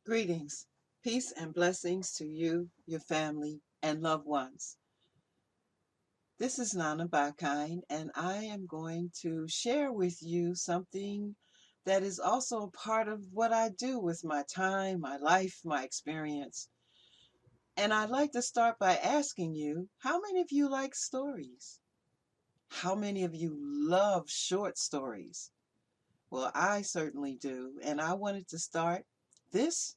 Greetings, peace and blessings to you, your family, and loved ones. This is nanabaakan, and I am going to share with you something that is also a part of what I do with my time, my life, my experience. And I'd like to start by asking you, how many of you like stories? How many of you love short stories? Well, I certainly do, and I wanted to start this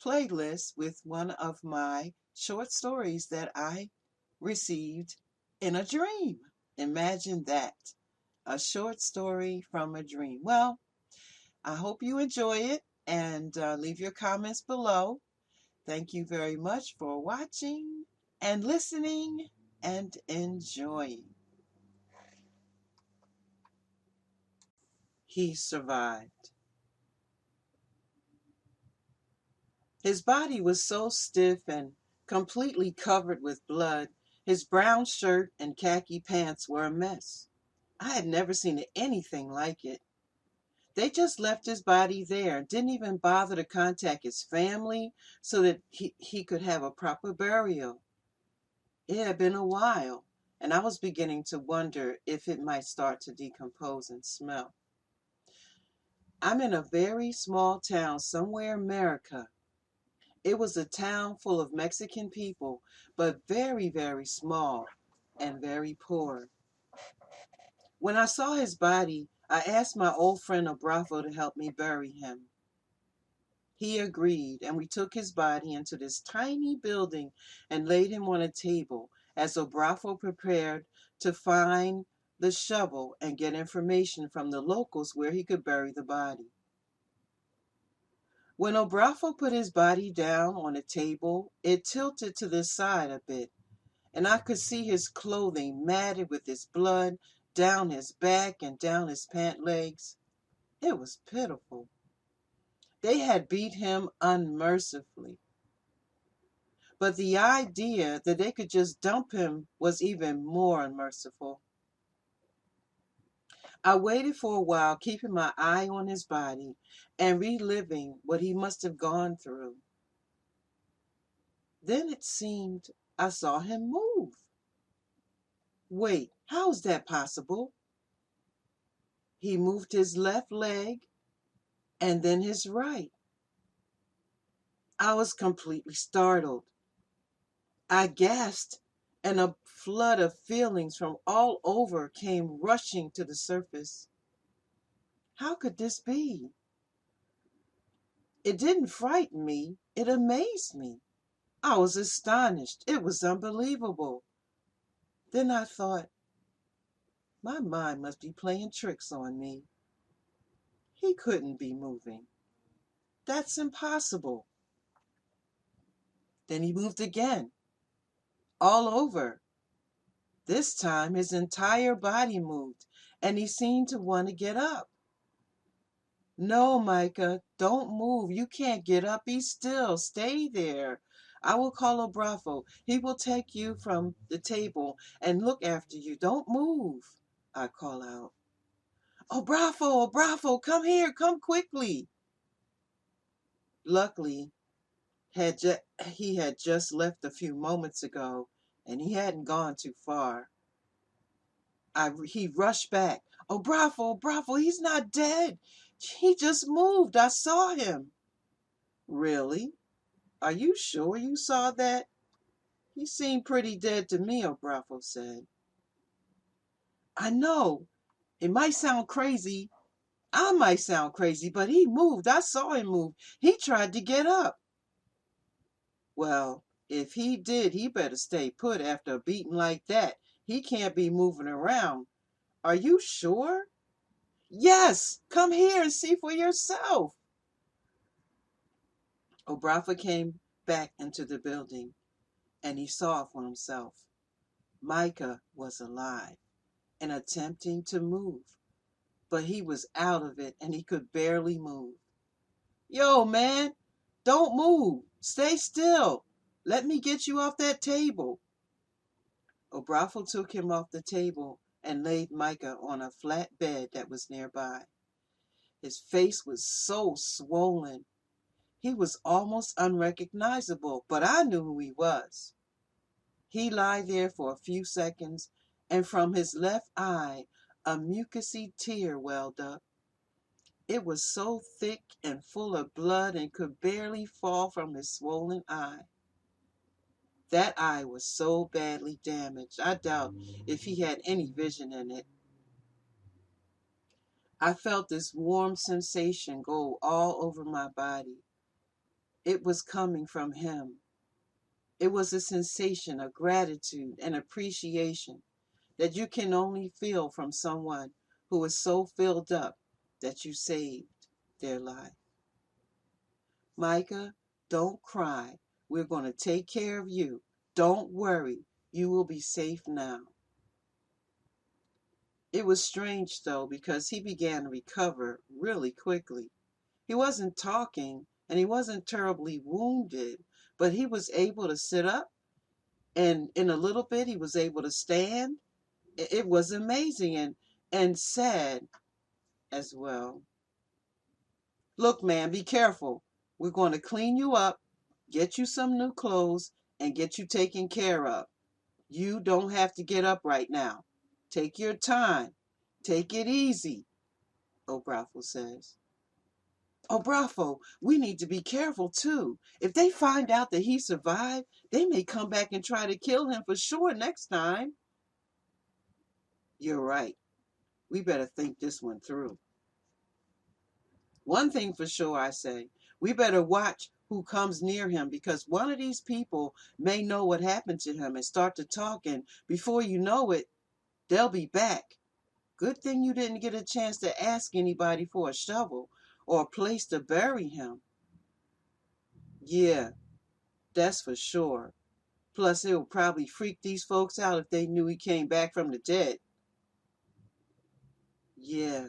playlist with one of my short stories that I received in a dream. Imagine that, a short story from a dream. Well, I hope you enjoy it and leave your comments below. Thank you very much for watching and listening and enjoying. He survived. His body was so stiff and completely covered with blood, his brown shirt and khaki pants were a mess. I had never seen anything like it. They just left his body there, didn't even bother to contact his family so that he could have a proper burial. It had been a while, and I was beginning to wonder if it might start to decompose and smell. I'm in a very small town somewhere in America. It was a town full of Mexican people, but very, very small and very poor. When I saw his body, I asked my old friend Bravo to help me bury him. He agreed, and we took his body into this tiny building and laid him on a table as Bravo prepared to find the shovel and get information from the locals where he could bury the body. When Bravo put his body down on a table, it tilted to the side a bit, and I could see his clothing matted with his blood down his back and down his pant legs. It was pitiful. They had beat him unmercifully. But the idea that they could just dump him was even more unmerciful. I waited for a while, keeping my eye on his body and reliving what he must have gone through. Then it seemed I saw him move. Wait, how is that possible? He moved his left leg and then his right. I was completely startled. I gasped, and a flood of feelings from all over came rushing to the surface. How could this be? It didn't frighten me, it amazed me. I was astonished. It was unbelievable. Then I thought, my mind must be playing tricks on me. He couldn't be moving. That's impossible. Then he moved again, all over. This time his entire body moved, and he seemed to want to get up. No, Micah, don't move. You can't get up. Be still. Stay there. I will call Bravo. He will take you from the table and look after you. Don't move, I call out. Oh, Bravo, come here. Come quickly. Luckily, he had just left a few moments ago, and he hadn't gone too far. He rushed back. Oh, Bravo, he's not dead. He just moved. I saw him. Really? Are you sure you saw that? He seemed pretty dead to me, Bravo said. I know. It might sound crazy. I might sound crazy, but he moved. I saw him move. He tried to get up. Well, if he did, he better stay put after a beating like that. He can't be moving around. Are you sure? Yes, come here and see for yourself. Bravo came back into the building, and he saw for himself. Micah was alive and attempting to move, but he was out of it and he could barely move. Yo, man, don't move. Stay still. Let me get you off that table. Bravo took him off the table and laid Micah on a flat bed that was nearby. His face was so swollen. He was almost unrecognizable, but I knew who he was. He lay there for a few seconds, and from his left eye a mucousy tear welled up. It was so thick and full of blood and could barely fall from his swollen eye. That eye was so badly damaged, I doubt if he had any vision in it. I felt this warm sensation go all over my body. It was coming from him. It was a sensation of gratitude and appreciation that you can only feel from someone who is so filled up that you saved their life. Micah, don't cry. We're going to take care of you. Don't worry. You will be safe now. It was strange, though, because he began to recover really quickly. He wasn't talking and he wasn't terribly wounded, but he was able to sit up, and in a little bit he was able to stand. It was amazing and sad as well. Look, man, be careful. We're going to clean you up, get you some new clothes, and get you taken care of. You don't have to get up right now. Take your time. Take it easy, Obrafo says. Obrafo, we need to be careful too. If they find out that he survived, they may come back and try to kill him for sure next time. You're right. We better think this one through. One thing for sure, I say, we better watch who comes near him, because one of these people may know what happened to him and start to talk, and before you know it, they'll be back. Good thing you didn't get a chance to ask anybody for a shovel or a place to bury him. Yeah, that's for sure. Plus, it would probably freak these folks out if they knew he came back from the dead. Yeah,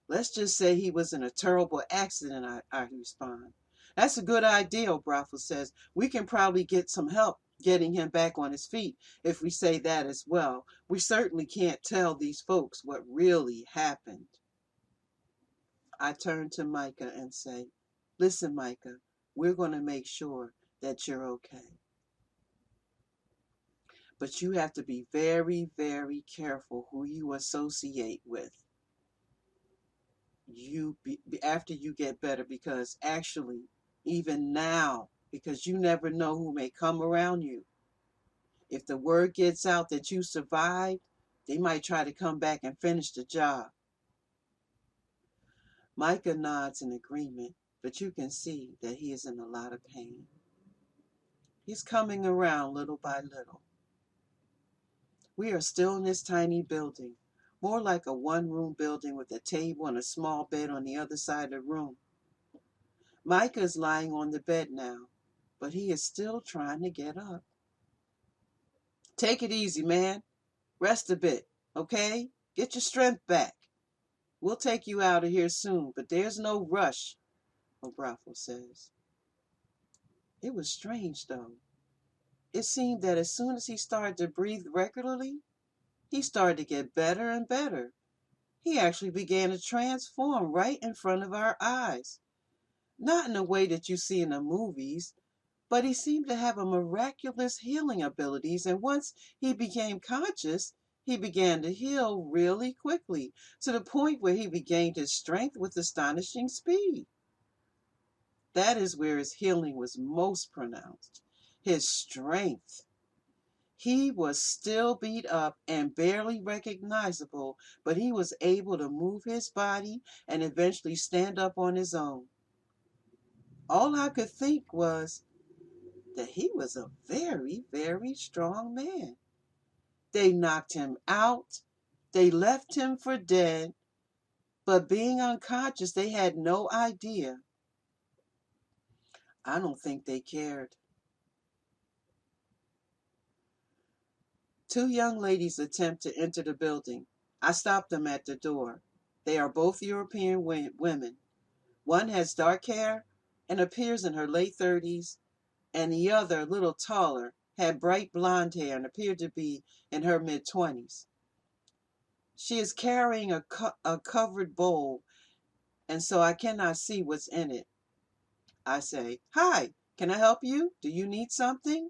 let's just say he was in a terrible accident, I respond. That's a good idea, Obrafo says. We can probably get some help getting him back on his feet if we say that as well. We certainly can't tell these folks what really happened. I turn to Micah and say, listen, Micah, we're going to make sure that you're okay. But you have to be very, very careful who you associate with. After you get better, because actually, even now, because you never know who may come around you. If the word gets out that you survived, they might try to come back and finish the job. Micah nods in agreement, but you can see that he is in a lot of pain. He's coming around little by little. We are still in this tiny building, more like a one-room building with a table and a small bed on the other side of the room. Micah is lying on the bed now, but he is still trying to get up. Take it easy, man. Rest a bit, okay? Get your strength back. We'll take you out of here soon, but there's no rush, Obrafo says. It was strange, though. It seemed that as soon as he started to breathe regularly, he started to get better and better. He actually began to transform right in front of our eyes. Not in a way that you see in the movies, but he seemed to have a miraculous healing abilities, and once he became conscious, he began to heal really quickly, to the point where he regained his strength with astonishing speed. That is where his healing was most pronounced. His strength. He was still beat up and barely recognizable, but he was able to move his body and eventually stand up on his own. All I could think was that he was a very, very strong man. They knocked him out. They left him for dead, but being unconscious, they had no idea. I don't think they cared. Two young ladies attempt to enter the building. I stop them at the door. They are both European women. One has dark hair and appears in her late 30s, and the other, a little taller, had bright blonde hair and appeared to be in her mid-20s. She is carrying a covered bowl, and so I cannot see what's in it. I say, "Hi, can I help you? Do you need something?"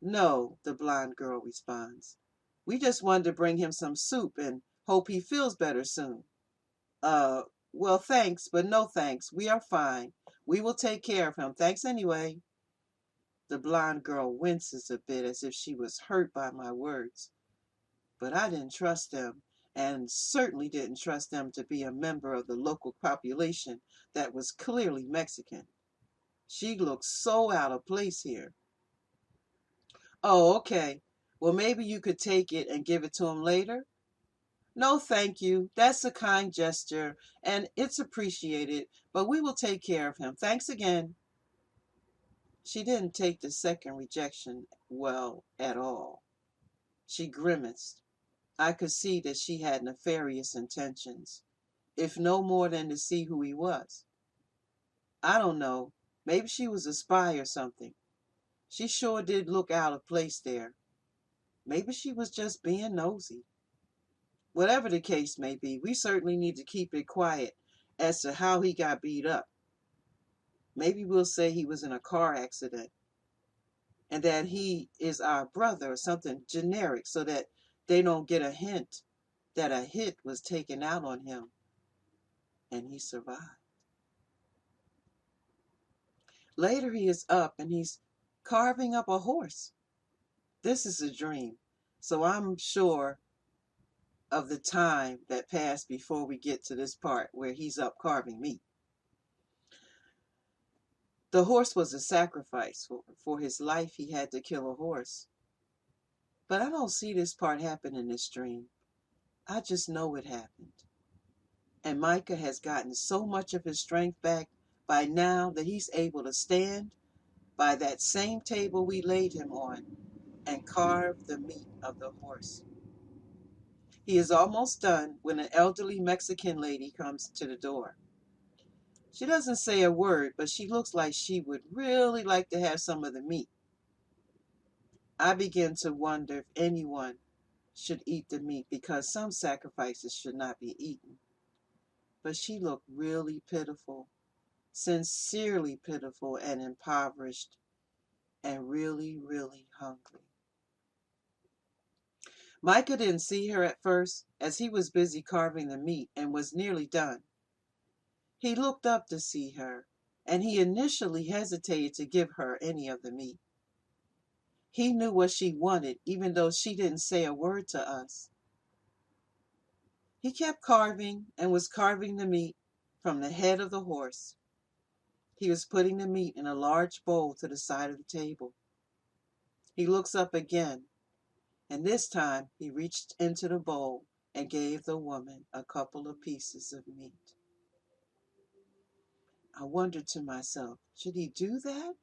"No," the blonde girl responds. "We just wanted to bring him some soup and hope he feels better soon." Uh, well, thanks, but no thanks. We are fine. We will take care of him. Thanks anyway." The blonde girl winces a bit as if she was hurt by my words. But I didn't trust them, and certainly didn't trust them to be a member of the local population that was clearly Mexican. She looked so out of place here. "Oh, okay. Well, maybe you could take it and give it to him later." "No, thank you. That's a kind gesture, and it's appreciated, but we will take care of him. Thanks again." She didn't take the second rejection well at all. She grimaced. I could see that she had nefarious intentions, if no more than to see who he was. I don't know. Maybe she was a spy or something. She sure did look out of place there. Maybe she was just being nosy. Whatever the case may be, we certainly need to keep it quiet as to how he got beat up. Maybe we'll say he was in a car accident and that he is our brother or something generic so that they don't get a hint that a hit was taken out on him and he survived. Later he is up and he's carving up a horse. This is a dream, so I'm sure of the time that passed before we get to this part where he's up carving meat. The horse was a sacrifice. For his life, he had to kill a horse. But I don't see this part happen in this dream. I just know it happened. And Micah has gotten so much of his strength back by now that he's able to stand by that same table we laid him on and carve the meat of the horse. He is almost done when an elderly Mexican lady comes to the door. She doesn't say a word, but she looks like she would really like to have some of the meat. I begin to wonder if anyone should eat the meat because some sacrifices should not be eaten. But she looked really pitiful, sincerely pitiful and impoverished, and really, really hungry. Micah didn't see her at first, as he was busy carving the meat and was nearly done. He looked up to see her, and he initially hesitated to give her any of the meat. He knew what she wanted, even though she didn't say a word to us. He kept carving and was carving the meat from the head of the horse. He was putting the meat in a large bowl to the side of the table. He looks up again, and this time he reached into the bowl and gave the woman a couple of pieces of meat. I wondered to myself, should he do that?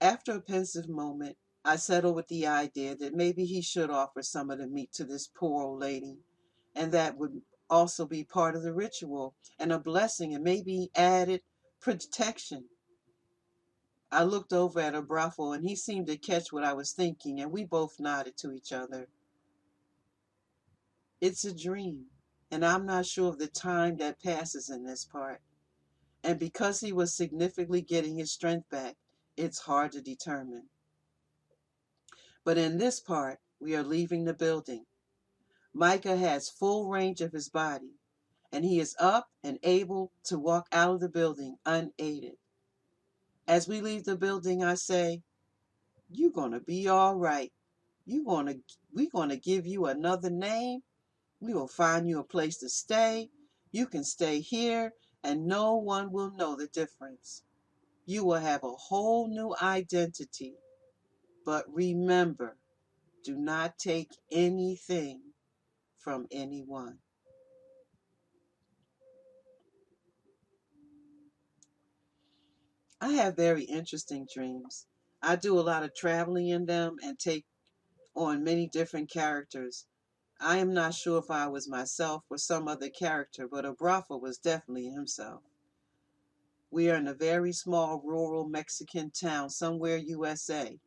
After a pensive moment, I settled with the idea that maybe he should offer some of the meat to this poor old lady, and that would also be part of the ritual and a blessing and maybe added protection. I looked over at Abrafo and he seemed to catch what I was thinking, and we both nodded to each other. It's a dream, and I'm not sure of the time that passes in this part. And because he was significantly getting his strength back, it's hard to determine. But in this part, we are leaving the building. Micah has full range of his body, and he is up and able to walk out of the building unaided. As we leave the building, I say, "You're gonna be all right. We're gonna give you another name. We will find you a place to stay. You can stay here, and no one will know the difference. You will have a whole new identity. But remember, do not take anything from anyone." I have very interesting dreams. I do a lot of traveling in them and take on many different characters. I am not sure if I was myself or some other character, but Abrafa was definitely himself. We are in a very small rural Mexican town somewhere USA.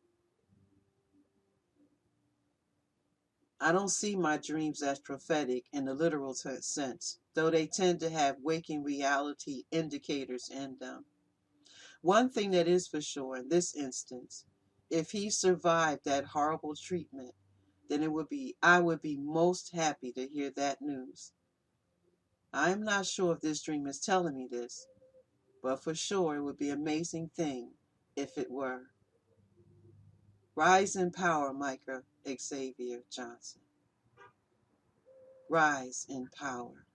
I don't see my dreams as prophetic in the literal sense, though they tend to have waking reality indicators in them. One thing that is for sure in this instance, if he survived that horrible treatment, then I would be most happy to hear that news. I am not sure if this dream is telling me this, but for sure it would be an amazing thing if it were. Rise in power, Micah Xavier Johnson. Rise in power.